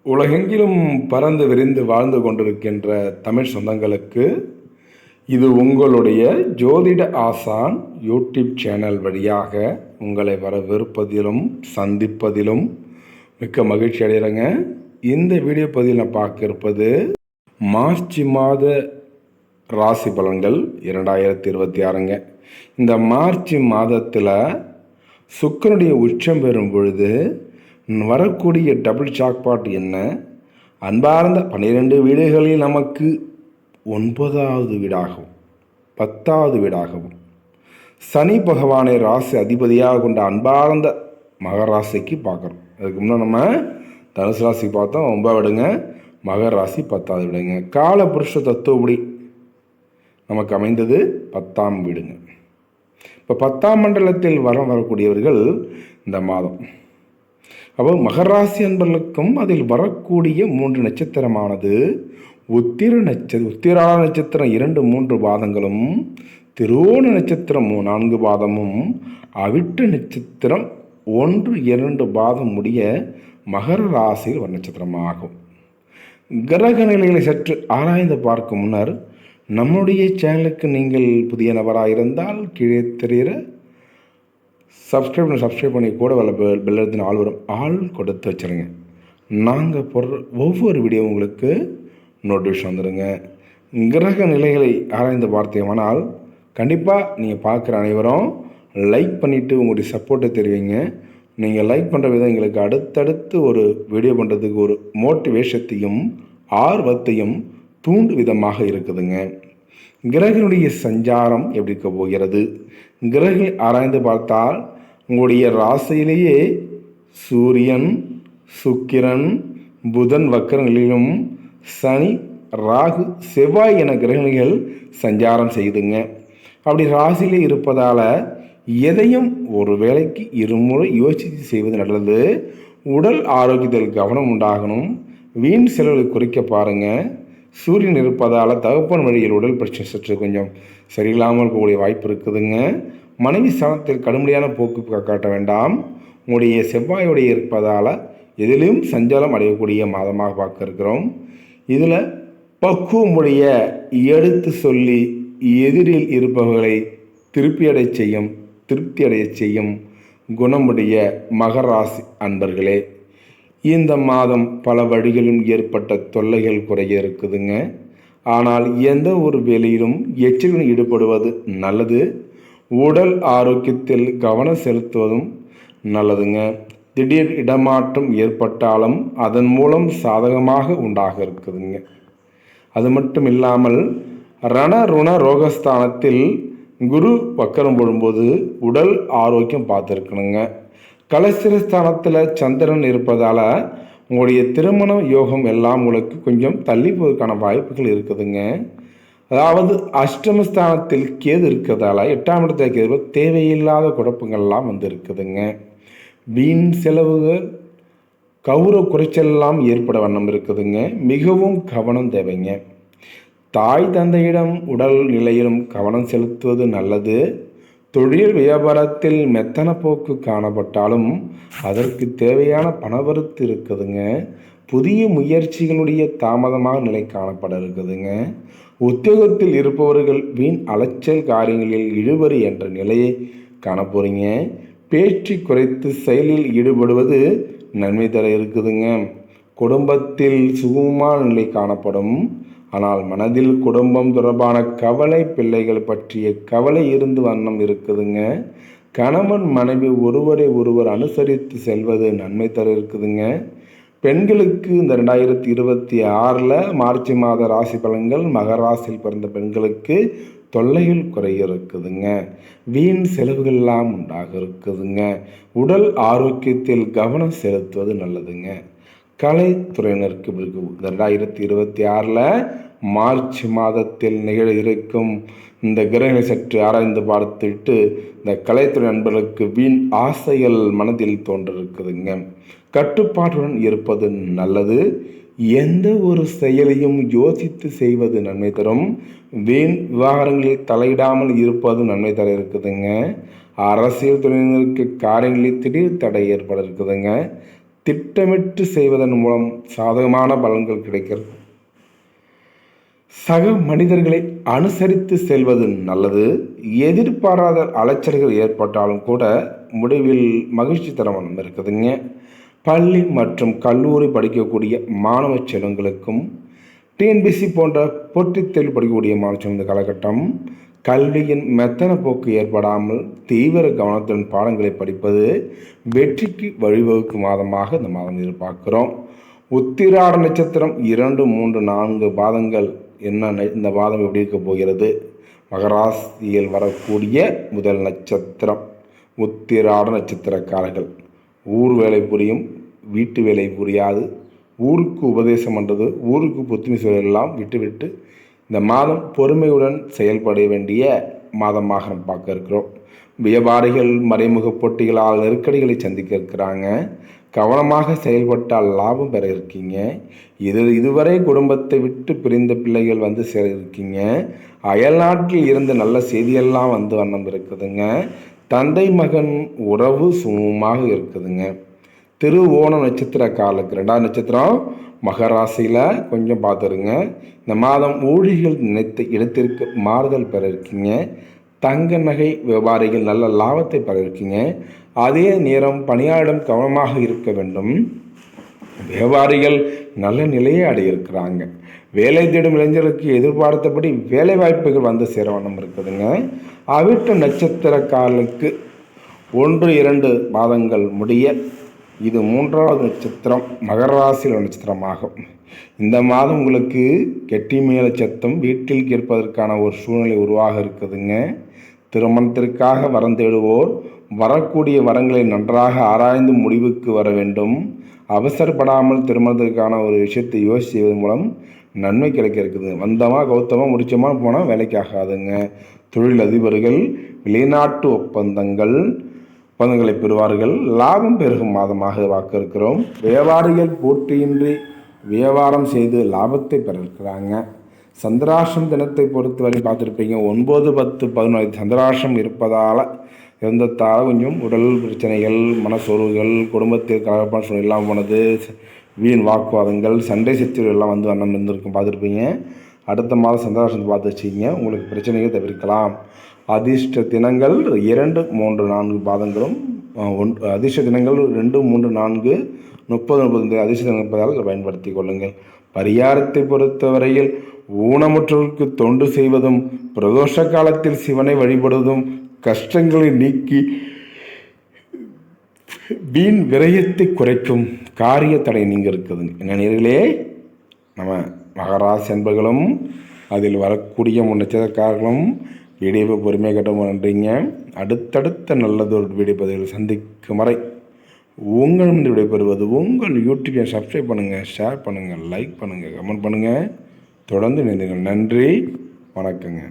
உலகெங்கிலும் பறந்து விரிந்து வாழ்ந்து கொண்டிருக்கின்ற தமிழ் சொந்தங்களுக்கு இது உங்களுடைய ஜோதிட ஆசான் யூடியூப் சேனல் வழியாக உங்களை வரவேற்பதிலும் சந்திப்பதிலும் மிக்க மகிழ்ச்சி அடைகிறேங்க. இந்த வீடியோ பதிவில் நான் பார்க்க இருப்பது மார்ச் மாத ராசி பலன்கள் 2026ங்க. இந்த மார்ச் மாதத்தில் சுக்கிரனுடைய உச்சம் பெறும் பொழுது வரக்கூடிய டபுள் ஜாக்பாட் என்ன? அன்பார்ந்த 12 வீடுகளில் நமக்கு 9வது வீடாகவும் 10வது வீடாகவும் சனி பகவானை ராசி அதிபதியாக கொண்ட அன்பார்ந்த மகராசிக்கு பார்க்குறோம். அதுக்கு முன்னாடி நம்ம தனுசு ராசி பார்த்தோம் 9 விடுங்க, மகர ராசி 10வது விடுங்க. கால புருஷ தத்துவப்படி நமக்கு அமைந்தது 10ஆம் வீடுங்க. இப்போ 10ஆம் மண்டலத்தில் வரக்கூடியவர்கள் இந்த மாதம். அப்போ மகராசி அன்பர்களுக்கும் அதில் வரக்கூடிய 3 நட்சத்திரமானது உத்திராட நட்சத்திரம் 2-3 பாதங்களும், திருவோண நட்சத்திரம் 4 பாதமும், அவிட்ட நட்சத்திரம் 1-2 பாதம் உடைய மகர ராசியில் ஒரு நட்சத்திரமாகும். கிரக நிலைகளை சற்று ஆராய்ந்து பார்க்கும் முன்னர் நம்முடைய சேனலுக்கு நீங்கள் புதிய நபராக இருந்தால் கீழே தெரிகிற சப்ஸ்கிரைப் பண்ணி கூட பெல் எடுத்து ஆள் கொடுத்து வச்சுருங்க. நாங்கள் போடுற ஒவ்வொரு வீடியோ உங்களுக்கு நோட்டிஃபிகேஷன் வந்துடுங்க. கிரக நிலைகளை ஆராய்ந்து பார்த்தீங்கன்னால் கண்டிப்பாக நீங்கள் பார்க்குற அனைவரும் லைக் பண்ணிவிட்டு உங்களுடைய சப்போர்ட்டை தெரிவிங்க. நீங்கள் லைக் பண்ணுற விதம் எங்களுக்கு அடுத்தடுத்து ஒரு வீடியோ பண்ணுறதுக்கு ஒரு மோட்டிவேஷத்தையும் ஆர்வத்தையும் தூண்டு விதமாக இருக்குதுங்க. கிரகனுடைய சஞ்சாரம் எப்படி இருக்க போகிறது? கிரகங்களை ஆராய்ந்து பார்த்தால் உங்களுடைய ராசியிலேயே சூரியன், சுக்கிரன், புதன் வக்கரங்களிலும் சனி, ராகு, செவ்வாய் என கிரகங்கள் சஞ்சாரம் செய்துங்க. அப்படி ராசியிலே இருப்பதால் எதையும் ஒரு வேளைக்கு இருமுறை யோசித்து செய்வது நல்லது. உடல் ஆரோக்கியத்தில் கவனம் உண்டாகணும். வீண் செலவுகளை குறைக்க பாருங்கள். சூரியன் இருப்பதால் தகப்பன் வழியில் உடல் பிரச்சனை சற்று கொஞ்சம் சரியில்லாமல் போகக்கூடிய வாய்ப்பு இருக்குதுங்க. மனைவி ஸ்தானத்தில் கடுமையான போக்கு காட்ட வேண்டாம். உங்களுடைய செவ்வாயுடைய இருப்பதால் எதிலும் சஞ்சலம் அடையக்கூடிய மாதமாக பார்க்க இருக்கிறோம். இதில் பக்குவமுடைய எடுத்து சொல்லி எதிரில் இருப்பவர்களை திருப்தி அடைய செய்யும் குணமுடைய மகராசி அன்பர்களே, இந்த மாதம் பல வழிகளிலும் ஏற்பட்ட தொல்லைகள் குறைய இருக்குதுங்க. ஆனால் எந்த ஒரு வேலையிலும் எச்சரிக்கையுடன் ஈடுபடுவது நல்லது. உடல் ஆரோக்கியத்தில் கவனம் செலுத்துவதும் நல்லதுங்க. திடீர் இடமாற்றம் ஏற்பட்டாலும் அதன் மூலம் சாதகமாக உண்டாக இருக்குதுங்க. அது மட்டும் இல்லாமல் ருண ரோகஸ்தானத்தில் குரு வக்கரம் போடும்போது உடல் ஆரோக்கியம் பார்த்துருக்கணுங்க. கலசிரஸ்தானத்தில் சந்திரன் இருப்பதால் உங்களுடைய திருமண யோகம் எல்லாம் உங்களுக்கு கொஞ்சம் தள்ளி போவதற்கான வாய்ப்புகள் இருக்குதுங்க. அதாவது அஷ்டமஸ்தானத்தில் கேது இருக்கிறதால 8ஆம் இடத்துல கேது தேவையில்லாத குழப்பங்கள்லாம் இருக்குதுங்க. வீண் செலவுகள், கௌரவ குறைச்சல்லாம் ஏற்பட வண்ணம் இருக்குதுங்க. மிகவும் கவனம் தேவைங்க. தாய் தந்தையிடம் உடல் நிலையிலும் கவனம் செலுத்துவது நல்லது. தொழில் வியாபாரத்தில் மெத்தன போக்கு காணப்பட்டாலும் அதற்கு தேவையான பணவரத்து இருக்குதுங்க. புதிய முயற்சிகளுடைய தாமதமாக நிலை காணப்பட இருக்குதுங்க. உத்தியோகத்தில் இருப்பவர்கள் வீண் அலைச்சல் காரியங்களில் இழுபறி என்ற நிலையை காணப்போறீங்க. பேச்சு குறைத்து செயலில் ஈடுபடுவது நன்மை தர இருக்குதுங்க. குடும்பத்தில் சுகமான நிலை காணப்படும். ஆனால் மனதில் குடும்பம் தொடர்பான கவலை, பிள்ளைகள் பற்றிய கவலை இருந்து வண்ணம் இருக்குதுங்க. கணவன் மனைவி ஒருவரை ஒருவர் அனுசரித்து செல்வது நன்மை தர இருக்குதுங்க. பெண்களுக்கு இந்த 2026 மார்ச் மாத ராசி பலன்கள் மகராசியில் பிறந்த பெண்களுக்கு தொல்லைகள் குறைய இருக்குதுங்க. வீண் செலவுகள்லாம் உண்டாக இருக்குதுங்க. உடல் ஆரோக்கியத்தில் கவனம் செலுத்துவது நல்லதுங்க. கலைத்துறையினருக்கு 2026 மார்ச் மாதத்தில் நிகழ இருக்கும் இந்த கிரகங்களை சற்று ஆராய்ந்து பார்த்துட்டு இந்த கலைத்துறை நண்பர்களுக்கு வீண் ஆசைகள் மனதில் தோன்றிருக்குதுங்க. கட்டுப்பாட்டுடன் இருப்பது நல்லது. எந்த ஒரு செயலையும் யோசித்து செய்வது நன்மை தரும். வீண் விவகாரங்களில் தலையிடாமல் இருப்பது நன்மை தர இருக்குதுங்க. அரசியல் துறையினருக்கு காரியங்களில் திடீர் தடை ஏற்பட இருக்குதுங்க. திட்டமிட்டு செய்வதன் மூலம் சாதகமான பலன்கள் கிடைக்கிறது. சக மனிதர்களை அனுசரித்து செல்வது நல்லது. எதிர்பாராத அலைச்சல்கள் ஏற்பட்டாலும் கூட முடிவில் மகிழ்ச்சி தரவனம் இருக்குதுங்க. பள்ளி மற்றும் கல்லூரி படிக்கக்கூடிய மாணவ செல்வங்களுக்கும் டிஎன்பிசி போன்ற போட்டித் தேர்வு படிக்கக்கூடிய மாணவ செல்வந்த காலகட்டம் கல்வியின் மெத்தன போக்கு ஏற்படாமல் தீவிர கவனத்துடன் பாடங்களை படிப்பது வெற்றிக்கு வழிவகுக்கும் மாதமாக இந்த மாதம் எதிர்பார்க்கிறோம். உத்திராட நட்சத்திரம் 2, 3, 4 பாதங்கள் என்ன இந்த மாதம் எப்படி இருக்க போகிறது? மகராசியில் வரக்கூடிய முதல் நட்சத்திரம் உத்திராட நட்சத்திரக்காரர்கள். ஊர் வேலை புரியும், வீட்டு வேலை புரியாது. ஊருக்கு உபதேசம் பண்ணுறது, ஊருக்கு புத்தினி எல்லாம் விட்டுவிட்டு இந்த மாதம் பொறுமையுடன் செயல்பட வேண்டிய மாதமாக நம்ம பார்க்க இருக்கிறோம். வியாபாரிகள் மறைமுக போட்டிகளால் நெருக்கடிகளை சந்திக்க இருக்கிறாங்க. கவனமாக செயல்பட்டால் லாபம் பெற இருக்கீங்க. இதுவரை குடும்பத்தை விட்டு பிரிந்த பிள்ளைகள் வந்து சேர இருக்கீங்க. அயல்நாட்டில் இருந்து நல்ல செய்தியெல்லாம் வந்து வண்ணம் இருக்குதுங்க. தந்தை மகன் உறவு சுமூகமாக இருக்குதுங்க. திருவோணம் நட்சத்திர காலுக்கு 2வது நட்சத்திரம் மகராசியில் கொஞ்சம் பார்த்துருங்க. இந்த மாதம் ஊழிகள் நினைத்த இடத்திற்கு மாறுதல் பெற இருக்கீங்க. தங்க நகை வியாபாரிகள் நல்ல லாபத்தை பெற இருக்கீங்க. அதே நேரம் பணியாளரிடம் கவனமாக இருக்க வேண்டும். வியாபாரிகள் நல்ல நிலையை அடைய இருக்கிறாங்க. வேலை தேடும் இளைஞர்களுக்கு எதிர்பார்த்தபடி வேலை வாய்ப்புகள் வந்து சேர வண்ணம் இருக்குதுங்க. அவிட்ட நட்சத்திரக்காரர்களுக்கு 1, 2 பாதங்கள் முடிய இது 3வது நட்சத்திரம் மகர ராசியில் நட்சத்திரமாகும். இந்த மாதம் உங்களுக்கு கெட்டி மேல சத்தம் வீட்டில் கேட்பதற்கான ஒரு சூழ்நிலை உருவாக இருக்குதுங்க. திருமணத்திற்காக வரம் தேடுவோர் வரக்கூடிய வரங்களை நன்றாக ஆராய்ந்து முடிவுக்கு வர வேண்டும். அவசரப்படாமல் திருமணத்திற்கான ஒரு விஷயத்தை யோசித்து செய்வதன் மூலம் நன்மை கிடைக்க இருக்குது. வந்தமா கௌத்தமா முடிச்சமா போனால் வேலைக்கு ஆகாதுங்க. தொழில் அதிபர்கள் வெளிநாட்டு ஒப்பந்தங்களை பெறுவார்கள். லாபம் பெருகும் மாதமாக வாக்க இருக்கிறோம். வியாபாரிகள் போட்டியின்றி வியாபாரம் செய்து லாபத்தை பெற இருக்கிறாங்க. சந்திராஷ்டம் தினத்தை பொறுத்தவரை பார்த்துருப்பீங்க. 9, 10, 11 சந்திராஷ்டம் இருந்ததால் கொஞ்சம் உடல் பிரச்சனைகள், மனசோர்வுகள், குடும்பத்தில் கலகப்பான சூழ்நிலை எல்லாம் போனது, வீண் வாக்குவாதங்கள், சண்டை சச்சரவு எல்லாம் வந்து வண்ணம் இருந்திருக்கும் பார்த்துருப்பீங்க. அடுத்த மாதம் சந்திராஷ்டத்தை பார்த்து வச்சுக்கிங்க, உங்களுக்கு பிரச்சனைகள் தவிர்க்கலாம். அதிர்ஷ்ட தினங்கள் 2, 3, 4 பாதங்களும் அதிர்ஷ்ட தினங்கள் 2, 3, 4, 30, 35 அதிர்ஷ்ட தினங்கள் இருப்பதால் பயன்படுத்தி கொள்ளுங்கள். பரிகாரத்தை பொறுத்தவரையில் ஊனமுற்றவர்களுக்கு தொண்டு செய்வதும் பிரதோஷ காலத்தில் சிவனை வழிபடுவதும் கஷ்டங்களை நீக்கி வீண் விரயத்தை குறைக்கும் காரிய தடை நீங்க இருக்குதுங்க. என்ன நேர்களே, நம்ம மகராசி என்பர்களும் அதில் வரக்கூடிய முன்னெச்சரிக்கையாளர்களும் வீடியோவை பொறுமையாக கட்டவும் நன்றிங்க. அடுத்தடுத்த நல்லதொரு வீடியோ பதிவில் சந்திக்கும் வரை உங்களிடம் விடைபெறுவது உங்கள் யூடியூப்பை சப்ஸ்கிரைப் பண்ணுங்கள், ஷேர் பண்ணுங்கள், லைக் பண்ணுங்கள், கமெண்ட் பண்ணுங்கள். தொடர்ந்து இணைந்துங்கள். நன்றி, வணக்கங்க.